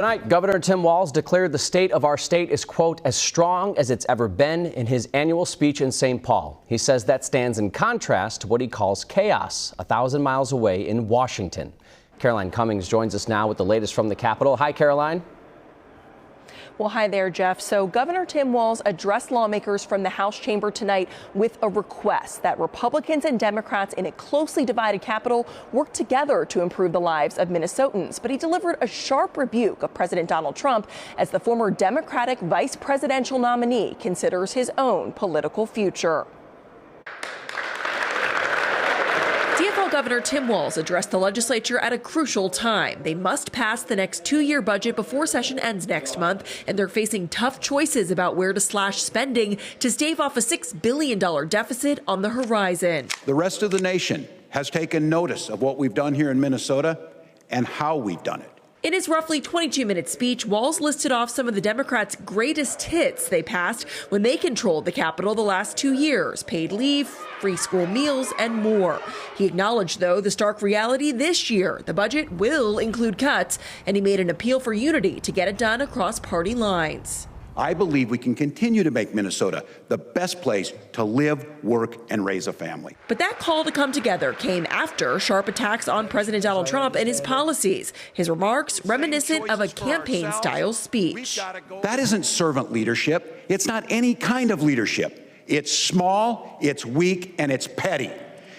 Tonight, Governor Tim Walz declared the state of our state is, quote, as strong as it's ever been in his annual speech in St. Paul. He says that stands in contrast to what he calls chaos 1,000 miles away in Washington. Caroline Cummings joins us now with the latest from the Capitol. Hi, Caroline. Well, hi there, Jeff. So Governor Tim Walz addressed lawmakers from the House chamber tonight with a request that Republicans and Democrats in a closely divided Capitol work together to improve the lives of Minnesotans. But he delivered a sharp rebuke of President Donald Trump as the former Democratic vice presidential nominee considers his own political future. CFL Governor Tim Walz addressed the legislature at a crucial time. They must pass the next two-year budget before session ends next month, and they're facing tough choices about where to slash spending to stave off a $6 billion deficit on the horizon. The rest of the nation has taken notice of what we've done here in Minnesota and how we've done it. In his roughly 22-minute speech, Walz listed off some of the Democrats' greatest hits they passed when they controlled the Capitol the last 2 years: paid leave, free school meals, and more. He acknowledged, though, the stark reality this year. The budget will include cuts, and he made an appeal for unity to get it done across party lines. I believe we can continue to make Minnesota the best place to live, work, and raise a family. But that call to come together came after sharp attacks on President Donald Trump and his policies. His remarks reminiscent of a campaign-style speech. That isn't servant leadership. It's not any kind of leadership. It's small, it's weak, and it's petty.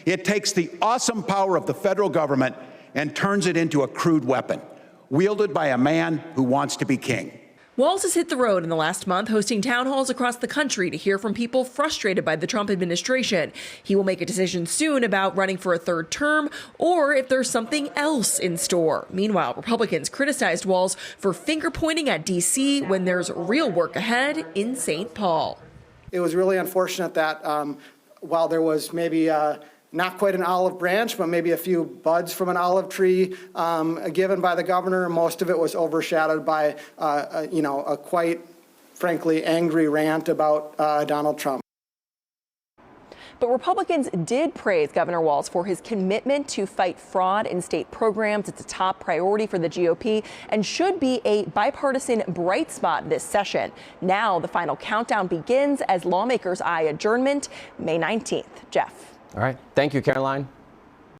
It takes the awesome power of the federal government and turns it into a crude weapon, wielded by a man who wants to be king. Walz has hit the road in the last month, hosting town halls across the country to hear from people frustrated by the Trump administration. He will make a decision soon about running for a third term or if there's something else in store. Meanwhile, Republicans criticized Walz for finger-pointing at D.C. when there's real work ahead in St. Paul. It was really unfortunate that while there was maybe not quite an olive branch, but maybe a few buds from an olive tree given by the governor, most of it was overshadowed by, a quite frankly angry rant about Donald Trump. But Republicans did praise Governor Walz for his commitment to fight fraud in state programs. It's a top priority for the GOP and should be a bipartisan bright spot this session. Now the final countdown begins as lawmakers eye adjournment May 19th. Jeff. All right. Thank you, Caroline.